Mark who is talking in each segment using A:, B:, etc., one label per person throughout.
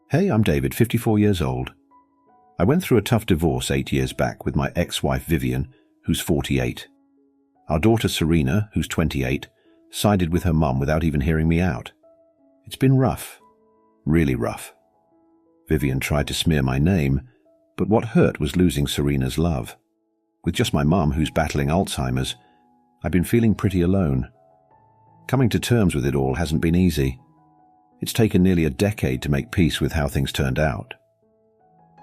A: Hey, I'm David, 54 years old. I went through a tough divorce 8 years back with my ex-wife Vivian, who's 48. Our daughter Serena, who's 28, sided with her mum without even hearing me out. It's been rough, really rough. Vivian tried to smear my name, but what hurt was losing Serena's love. With just my mum, who's battling Alzheimer's, I've been feeling pretty alone. Coming to terms with it all hasn't been easy. It's taken nearly a decade to make peace with how things turned out.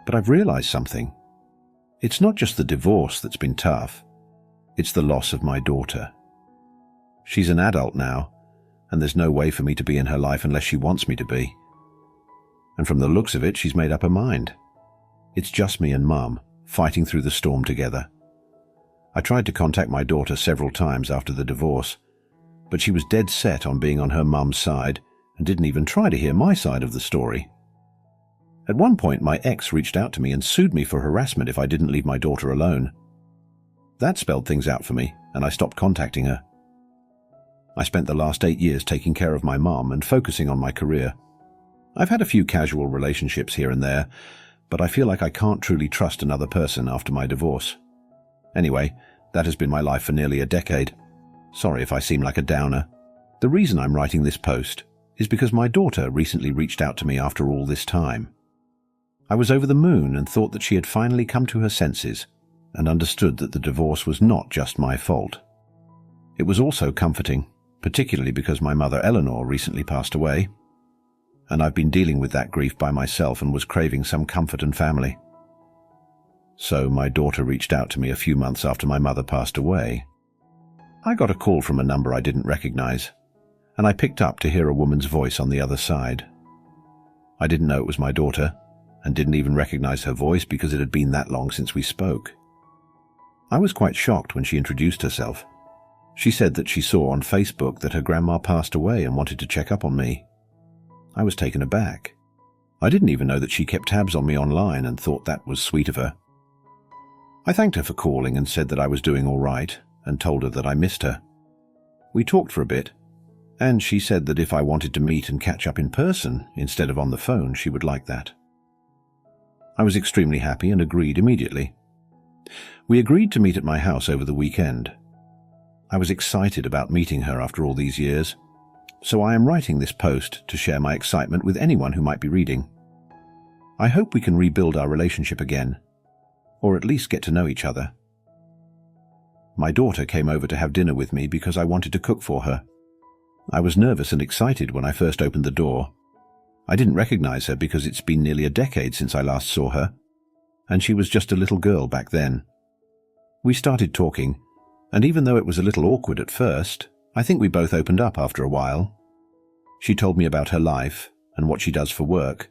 A: But I've realized something. It's not just the divorce that's been tough. It's the loss of my daughter. She's an adult now, and there's no way for me to be in her life unless she wants me to be. And from the looks of it, she's made up her mind. It's just me and Mum, fighting through the storm together. I tried to contact my daughter several times after the divorce, but she was dead set on being on her mum's side and didn't even try to hear my side of the story. At one point, my ex reached out to me and sued me for harassment if I didn't leave my daughter alone. That spelled things out for me, and I stopped contacting her. I spent the last 8 years taking care of my mom and focusing on my career. I've had a few casual relationships here and there, but I feel like I can't truly trust another person after my divorce. Anyway, that has been my life for nearly a decade. Sorry if I seem like a downer. The reason I'm writing this post is because my daughter recently reached out to me after all this time. I was over the moon and thought that she had finally come to her senses and understood that the divorce was not just my fault. It was also comforting, particularly because my mother Eleanor recently passed away, and I've been dealing with that grief by myself and was craving some comfort and family. So my daughter reached out to me a few months after my mother passed away. I got a call from a number I didn't recognize, and I picked up to hear a woman's voice on the other side. I didn't know it was my daughter, and didn't even recognize her voice because it had been that long since we spoke. I was quite shocked when she introduced herself. She said that she saw on Facebook that her grandma passed away and wanted to check up on me. I was taken aback. I didn't even know that she kept tabs on me online and thought that was sweet of her. I thanked her for calling and said that I was doing all right and told her that I missed her. We talked for a bit, and she said that if I wanted to meet and catch up in person instead of on the phone, she would like that. I was extremely happy and agreed immediately. We agreed to meet at my house over the weekend. I was excited about meeting her after all these years, so I am writing this post to share my excitement with anyone who might be reading. I hope we can rebuild our relationship again, or at least get to know each other. My daughter came over to have dinner with me because I wanted to cook for her. I was nervous and excited when I first opened the door. I didn't recognize her because it's been nearly a decade since I last saw her, and she was just a little girl back then. We started talking, and even though it was a little awkward at first, I think we both opened up after a while. She told me about her life and what she does for work,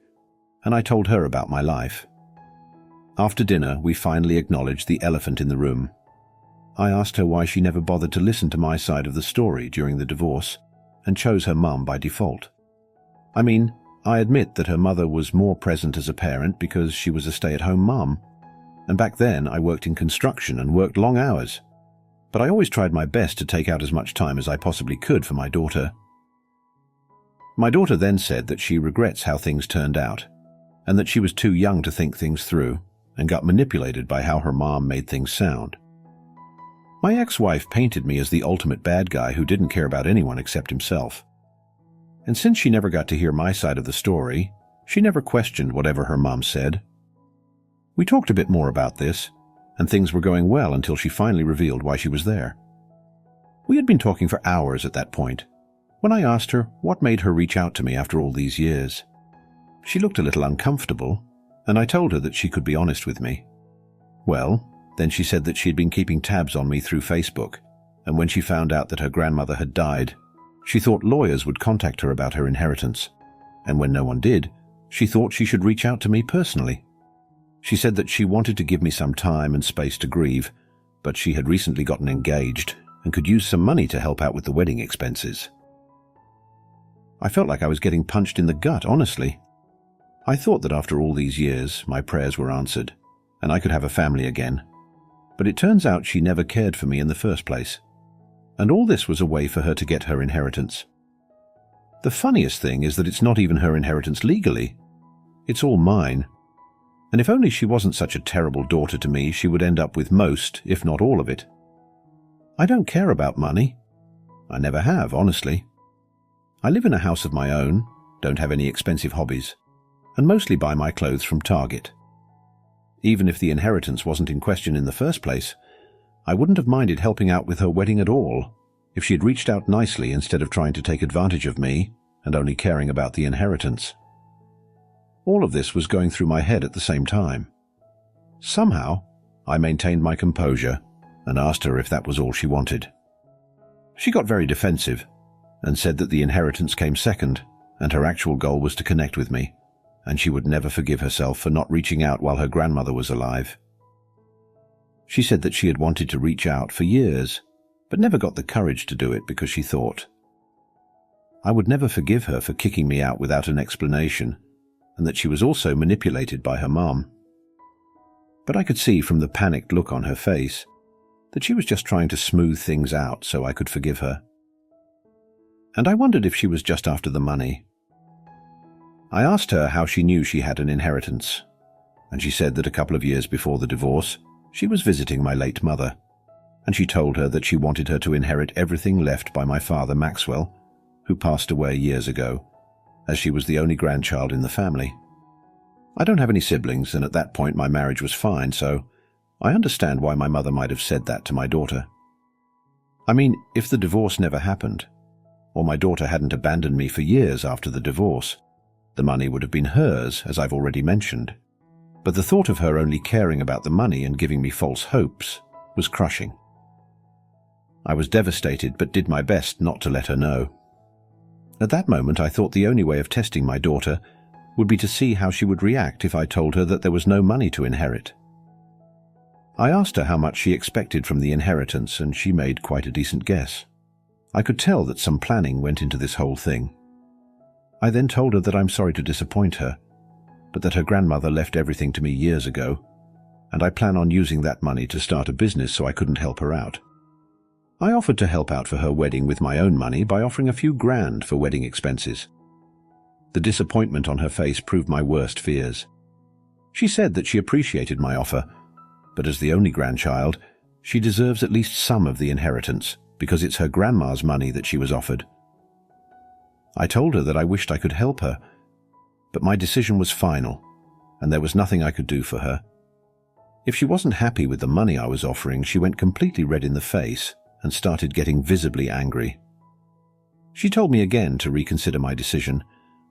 A: and I told her about my life. After dinner, we finally acknowledged the elephant in the room. I asked her why she never bothered to listen to my side of the story during the divorce and chose her mum by default. I mean, I admit that her mother was more present as a parent because she was a stay-at-home mum, and back then I worked in construction and worked long hours. But I always tried my best to take out as much time as I possibly could for my daughter. My daughter then said that she regrets how things turned out, and that she was too young to think things through, and got manipulated by how her mom made things sound. My ex-wife painted me as the ultimate bad guy who didn't care about anyone except himself. And since she never got to hear my side of the story, she never questioned whatever her mom said. We talked a bit more about this, and things were going well until she finally revealed why she was there. We had been talking for hours at that point, when I asked her what made her reach out to me after all these years. She looked a little uncomfortable, and I told her that she could be honest with me. Well, then she said that she had been keeping tabs on me through Facebook, and when she found out that her grandmother had died, she thought lawyers would contact her about her inheritance, and when no one did, she thought she should reach out to me personally. She said that she wanted to give me some time and space to grieve, but she had recently gotten engaged and could use some money to help out with the wedding expenses. I felt like I was getting punched in the gut, honestly. I thought that after all these years, my prayers were answered, and I could have a family again. But it turns out she never cared for me in the first place. And all this was a way for her to get her inheritance. The funniest thing is that it's not even her inheritance legally. It's all mine. And if only she wasn't such a terrible daughter to me, she would end up with most, if not all of it. I don't care about money. I never have, honestly. I live in a house of my own, don't have any expensive hobbies, and mostly buy my clothes from Target. Even if the inheritance wasn't in question in the first place, I wouldn't have minded helping out with her wedding at all, if she had reached out nicely instead of trying to take advantage of me and only caring about the inheritance. All of this was going through my head at the same time. Somehow, I maintained my composure and asked her if that was all she wanted. She got very defensive and said that the inheritance came second and her actual goal was to connect with me, and she would never forgive herself for not reaching out while her grandmother was alive. She said that she had wanted to reach out for years, but never got the courage to do it because she thought I would never forgive her for kicking me out without an explanation, and that she was also manipulated by her mom. But I could see from the panicked look on her face that she was just trying to smooth things out so I could forgive her. And I wondered if she was just after the money. I asked her how she knew she had an inheritance, and she said that a couple of years before the divorce, she was visiting my late mother, and she told her that she wanted her to inherit everything left by my father Maxwell, who passed away years ago, as she was the only grandchild in the family. I don't have any siblings, and at that point my marriage was fine, so I understand why my mother might have said that to my daughter. I mean, if the divorce never happened, or my daughter hadn't abandoned me for years after the divorce, the money would have been hers, as I've already mentioned. But the thought of her only caring about the money and giving me false hopes was crushing. I was devastated, but did my best not to let her know. At that moment, I thought the only way of testing my daughter would be to see how she would react if I told her that there was no money to inherit. I asked her how much she expected from the inheritance, and she made quite a decent guess. I could tell that some planning went into this whole thing. I then told her that I'm sorry to disappoint her, but that her grandmother left everything to me years ago, and I plan on using that money to start a business so I couldn't help her out. I offered to help out for her wedding with my own money by offering a few grand for wedding expenses. The disappointment on her face proved my worst fears. She said that she appreciated my offer, but as the only grandchild, she deserves at least some of the inheritance because it's her grandma's money that she was offered. I told her that I wished I could help her, but my decision was final, and there was nothing I could do for her. If she wasn't happy with the money I was offering, she went completely red in the face and started getting visibly angry. She told me again to reconsider my decision,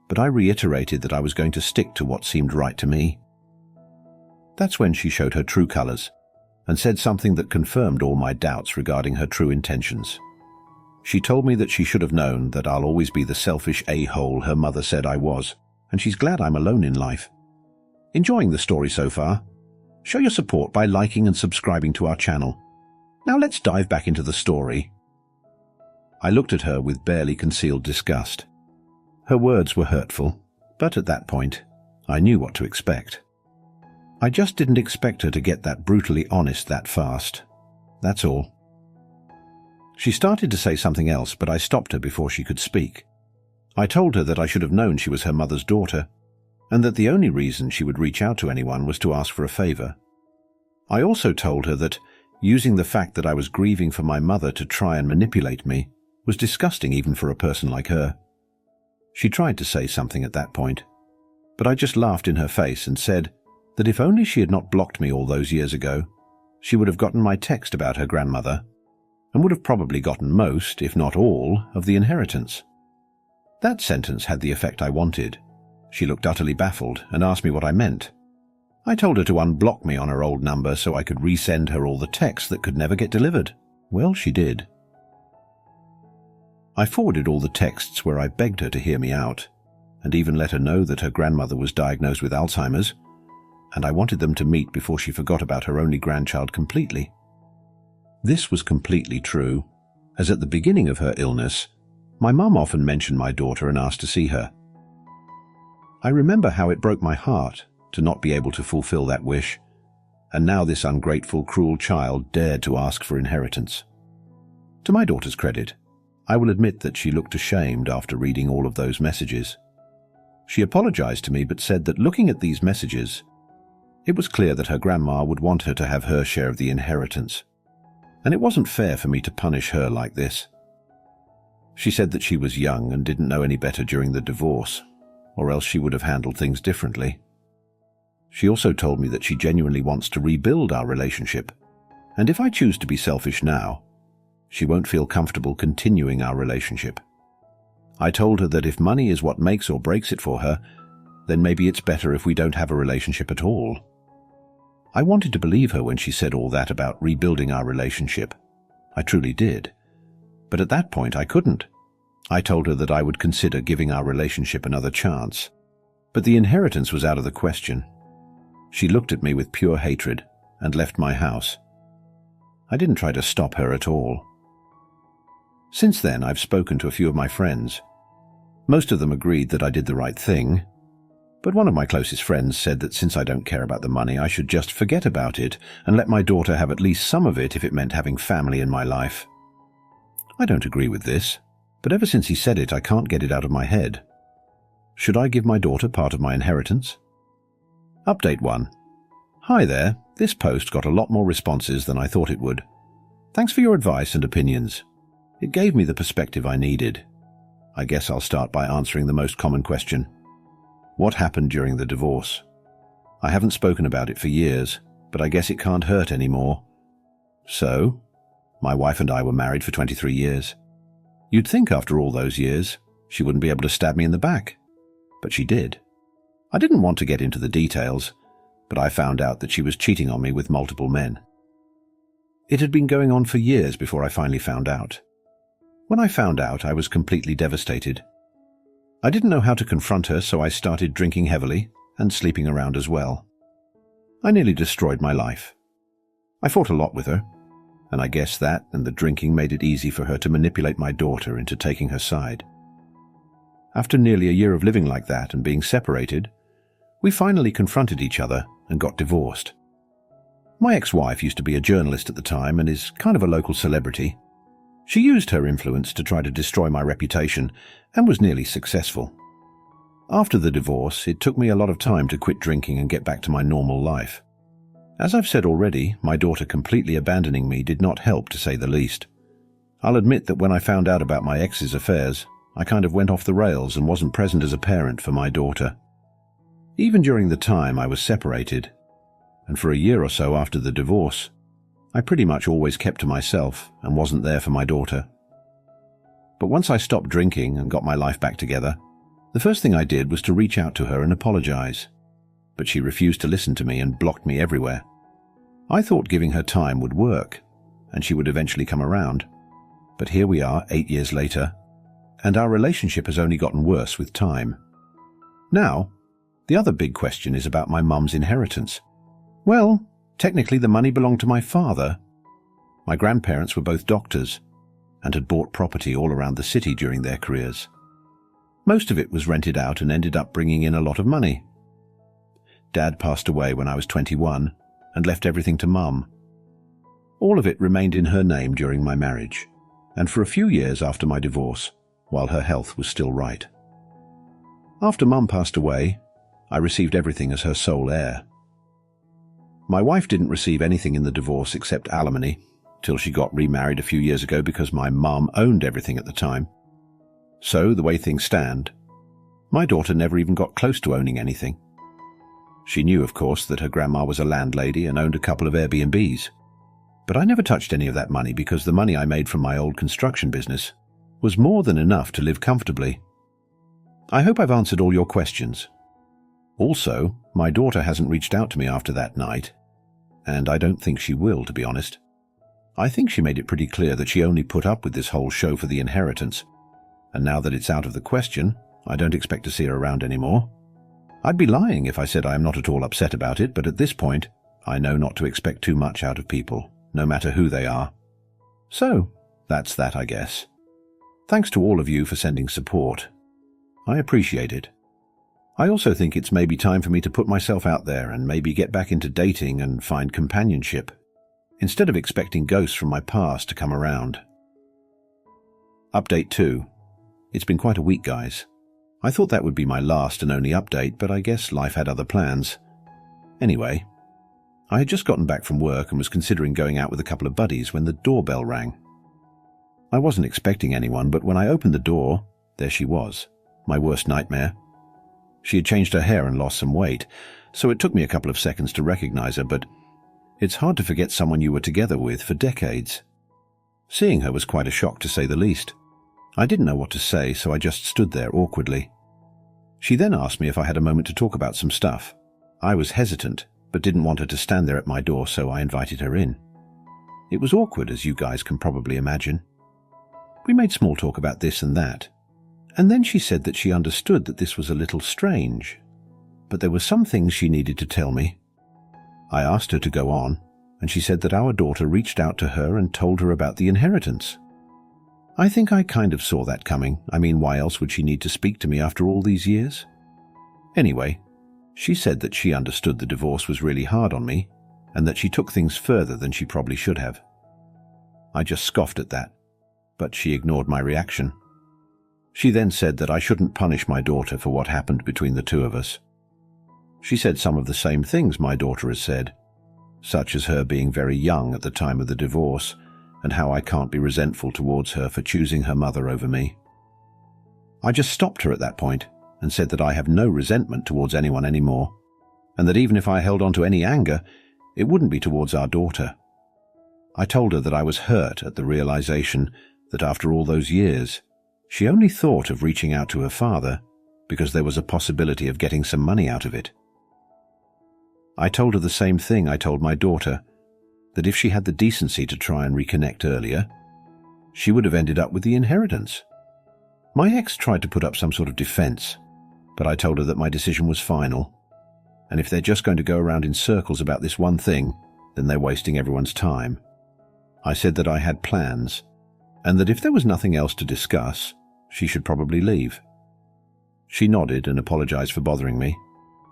A: but I reiterated that I was going to stick to what seemed right to me. That's when she showed her true colors and said something that confirmed all my doubts regarding her true intentions. She told me that she should have known that I'll always be the selfish a-hole her mother said I was, and she's glad I'm alone in life. Enjoying the story so far? Show your support by liking and subscribing to our channel. Now let's dive back into the story. I looked at her with barely concealed disgust. Her words were hurtful, but at that point, I knew what to expect. I just didn't expect her to get that brutally honest that fast. That's all. She started to say something else, but I stopped her before she could speak. I told her that I should have known she was her mother's daughter, and that the only reason she would reach out to anyone was to ask for a favor. I also told her that using the fact that I was grieving for my mother to try and manipulate me was disgusting even for a person like her. She tried to say something at that point, but I just laughed in her face and said that if only she had not blocked me all those years ago, she would have gotten my text about her grandmother and would have probably gotten most, if not all, of the inheritance. That sentence had the effect I wanted. She looked utterly baffled and asked me what I meant. I told her to unblock me on her old number so I could resend her all the texts that could never get delivered. Well, she did. I forwarded all the texts where I begged her to hear me out, and even let her know that her grandmother was diagnosed with Alzheimer's, and I wanted them to meet before she forgot about her only grandchild completely. This was completely true, as at the beginning of her illness, my mum often mentioned my daughter and asked to see her. I remember how it broke my heart to not be able to fulfill that wish, and now this ungrateful, cruel child dared to ask for inheritance. To my daughter's credit, I will admit that she looked ashamed after reading all of those messages. She apologized to me but said that looking at these messages, it was clear that her grandma would want her to have her share of the inheritance, and it wasn't fair for me to punish her like this. She said that she was young and didn't know any better during the divorce, or else she would have handled things differently. She also told me that she genuinely wants to rebuild our relationship, and if I choose to be selfish now, she won't feel comfortable continuing our relationship. I told her that if money is what makes or breaks it for her, then maybe it's better if we don't have a relationship at all. I wanted to believe her when she said all that about rebuilding our relationship. I truly did. But at that point, I couldn't. I told her that I would consider giving our relationship another chance. But the inheritance was out of the question. She looked at me with pure hatred and left my house. I didn't try to stop her at all. Since then, I've spoken to a few of my friends. Most of them agreed that I did the right thing, but one of my closest friends said that since I don't care about the money, I should just forget about it and let my daughter have at least some of it if it meant having family in my life. I don't agree with this, but ever since he said it, I can't get it out of my head. Should I give my daughter part of my inheritance? Update 1. Hi there, this post got a lot more responses than I thought it would. Thanks for your advice and opinions. It gave me the perspective I needed. I guess I'll start by answering the most common question. What happened during the divorce? I haven't spoken about it for years, but I guess it can't hurt anymore. So, my wife and I were married for 23 years. You'd think after all those years, she wouldn't be able to stab me in the back. But she did. I didn't want to get into the details, but I found out that she was cheating on me with multiple men. It had been going on for years before I finally found out. When I found out, I was completely devastated. I didn't know how to confront her, so I started drinking heavily and sleeping around as well. I nearly destroyed my life. I fought a lot with her, and I guess that and the drinking made it easy for her to manipulate my daughter into taking her side. After nearly a year of living like that and being separated, we finally confronted each other and got divorced. My ex-wife used to be a journalist at the time and is kind of a local celebrity. She used her influence to try to destroy my reputation and was nearly successful. After the divorce, it took me a lot of time to quit drinking and get back to my normal life. As I've said already, my daughter completely abandoning me did not help, to say the least. I'll admit that when I found out about my ex's affairs, I kind of went off the rails and wasn't present as a parent for my daughter. Even during the time I was separated, and for a year or so after the divorce, I pretty much always kept to myself and wasn't there for my daughter. But once I stopped drinking and got my life back together, the first thing I did was to reach out to her and apologize. But she refused to listen to me and blocked me everywhere. I thought giving her time would work, and she would eventually come around. But here we are 8 years later, and our relationship has only gotten worse with time. Now, the other big question is about my mum's inheritance. Well, technically the money belonged to my father. My grandparents were both doctors and had bought property all around the city during their careers. Most of it was rented out and ended up bringing in a lot of money. Dad passed away when I was 21 and left everything to Mum. All of it remained in her name during my marriage, and for a few years after my divorce, while her health was still right. After Mum passed away, I received everything as her sole heir. My wife didn't receive anything in the divorce except alimony, till she got remarried a few years ago because my mum owned everything at the time. So, the way things stand, my daughter never even got close to owning anything. She knew, of course, that her grandma was a landlady and owned a couple of Airbnbs. But I never touched any of that money because the money I made from my old construction business was more than enough to live comfortably. I hope I've answered all your questions. Also, my daughter hasn't reached out to me after that night, and I don't think she will, to be honest. I think she made it pretty clear that she only put up with this whole show for the inheritance, and now that it's out of the question, I don't expect to see her around anymore. I'd be lying if I said I am not at all upset about it, but at this point, I know not to expect too much out of people, no matter who they are. So, that's that, I guess. Thanks to all of you for sending support. I appreciate it. I also think it's maybe time for me to put myself out there and maybe get back into dating and find companionship, instead of expecting ghosts from my past to come around. Update 2. It's been quite a week, guys. I thought that would be my last and only update, but I guess life had other plans. Anyway, I had just gotten back from work and was considering going out with a couple of buddies when the doorbell rang. I wasn't expecting anyone, but when I opened the door, there she was, my worst nightmare. She had changed her hair and lost some weight, so it took me a couple of seconds to recognize her, but it's hard to forget someone you were together with for decades. Seeing her was quite a shock, to say the least. I didn't know what to say, so I just stood there awkwardly. She then asked me if I had a moment to talk about some stuff. I was hesitant, but didn't want her to stand there at my door, so I invited her in. It was awkward, as you guys can probably imagine. We made small talk about this and that, and then she said that she understood that this was a little strange, but there were some things she needed to tell me. I asked her to go on, and she said that our daughter reached out to her and told her about the inheritance. I think I kind of saw that coming. I mean, why else would she need to speak to me after all these years? Anyway, she said that she understood the divorce was really hard on me, and that she took things further than she probably should have. I just scoffed at that, but she ignored my reaction. She then said that I shouldn't punish my daughter for what happened between the two of us. She said some of the same things my daughter has said, such as her being very young at the time of the divorce, and how I can't be resentful towards her for choosing her mother over me. I just stopped her at that point and said that I have no resentment towards anyone anymore, and that even if I held on to any anger, it wouldn't be towards our daughter. I told her that I was hurt at the realization that after all those years, she only thought of reaching out to her father because there was a possibility of getting some money out of it. I told her the same thing I told my daughter, that if she had the decency to try and reconnect earlier, she would have ended up with the inheritance. My ex tried to put up some sort of defense, but I told her that my decision was final, and if they're just going to go around in circles about this one thing, then they're wasting everyone's time. I said that I had plans, and that if there was nothing else to discuss, she should probably leave. She nodded and apologized for bothering me,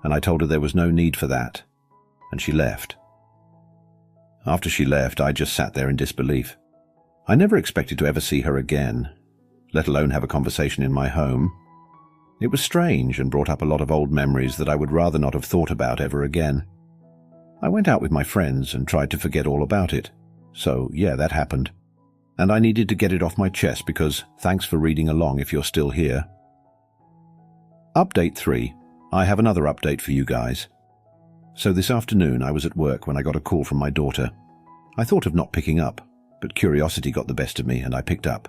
A: and I told her there was no need for that, and she left. After she left, I just sat there in disbelief. I never expected to ever see her again, let alone have a conversation in my home. It was strange and brought up a lot of old memories that I would rather not have thought about ever again. I went out with my friends and tried to forget all about it. So, yeah, that happened. And I needed to get it off my chest because thanks for reading along if you're still here. Update 3. I have another update for you guys. So this afternoon I was at work when I got a call from my daughter. I thought of not picking up, but curiosity got the best of me and I picked up.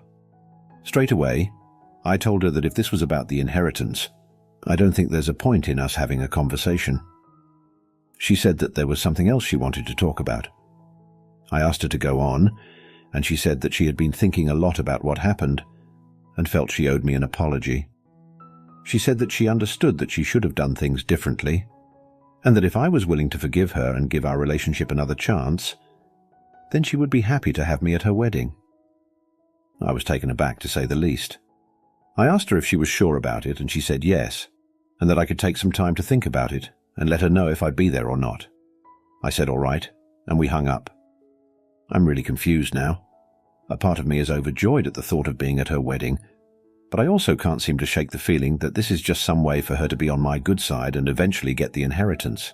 A: Straight away, I told her that if this was about the inheritance, I don't think there's a point in us having a conversation. She said that there was something else she wanted to talk about. I asked her to go on, and she said that she had been thinking a lot about what happened and felt she owed me an apology. She said that she understood that she should have done things differently, and that if I was willing to forgive her and give our relationship another chance, then she would be happy to have me at her wedding. I was taken aback, to say the least. I asked her if she was sure about it, and she said yes, and that I could take some time to think about it and let her know if I'd be there or not. I said all right, and we hung up. I'm really confused now. A part of me is overjoyed at the thought of being at her wedding, but I also can't seem to shake the feeling that this is just some way for her to be on my good side and eventually get the inheritance.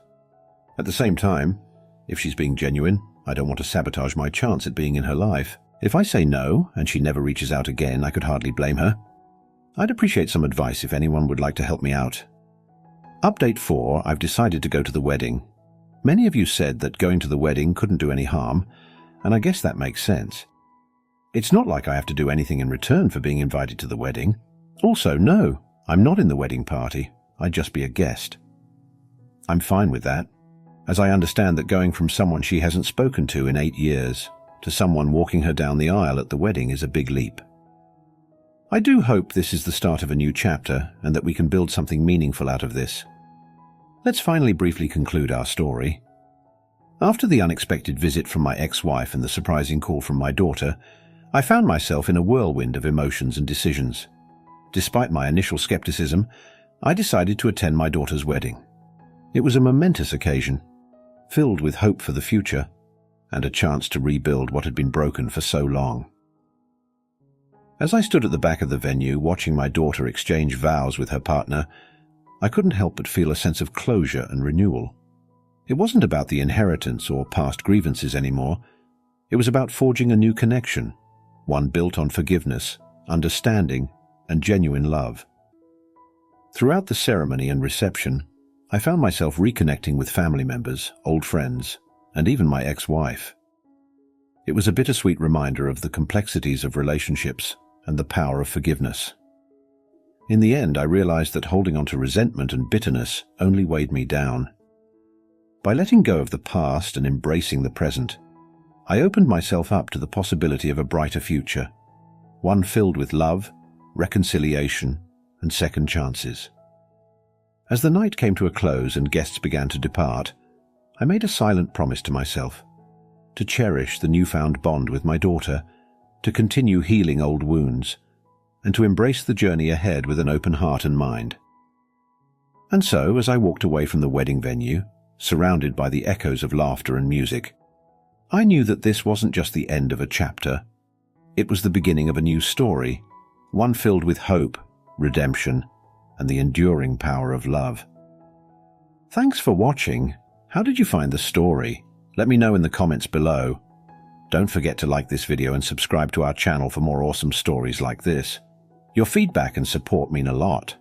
A: At the same time, if she's being genuine, I don't want to sabotage my chance at being in her life. If I say no and she never reaches out again, I could hardly blame her. I'd appreciate some advice if anyone would like to help me out. Update 4. I've decided to go to the wedding. Many of you said that going to the wedding couldn't do any harm, and I guess that makes sense. It's not like I have to do anything in return for being invited to the wedding. Also, no, I'm not in the wedding party. I'd just be a guest. I'm fine with that, as I understand that going from someone she hasn't spoken to in 8 years to someone walking her down the aisle at the wedding is a big leap. I do hope this is the start of a new chapter and that we can build something meaningful out of this. Let's finally briefly conclude our story. After the unexpected visit from my ex-wife and the surprising call from my daughter, I found myself in a whirlwind of emotions and decisions. Despite my initial skepticism, I decided to attend my daughter's wedding. It was a momentous occasion, filled with hope for the future and a chance to rebuild what had been broken for so long. As I stood at the back of the venue, watching my daughter exchange vows with her partner, I couldn't help but feel a sense of closure and renewal. It wasn't about the inheritance or past grievances anymore. It was about forging a new connection, one built on forgiveness, understanding, and genuine love. Throughout the ceremony and reception, I found myself reconnecting with family members, old friends, and even my ex-wife. It was a bittersweet reminder of the complexities of relationships and the power of forgiveness. In the end, I realized that holding on to resentment and bitterness only weighed me down. By letting go of the past and embracing the present, I opened myself up to the possibility of a brighter future, one filled with love, reconciliation, and second chances. As the night came to a close and guests began to depart, I made a silent promise to myself to cherish the newfound bond with my daughter, to continue healing old wounds, and to embrace the journey ahead with an open heart and mind. And so, as I walked away from the wedding venue, surrounded by the echoes of laughter and music, I knew that this wasn't just the end of a chapter. It was the beginning of a new story, one filled with hope, redemption, and the enduring power of love. Thanks for watching. How did you find the story? Let me know in the comments below. Don't forget to like this video and subscribe to our channel for more awesome stories like this. Your feedback and support mean a lot.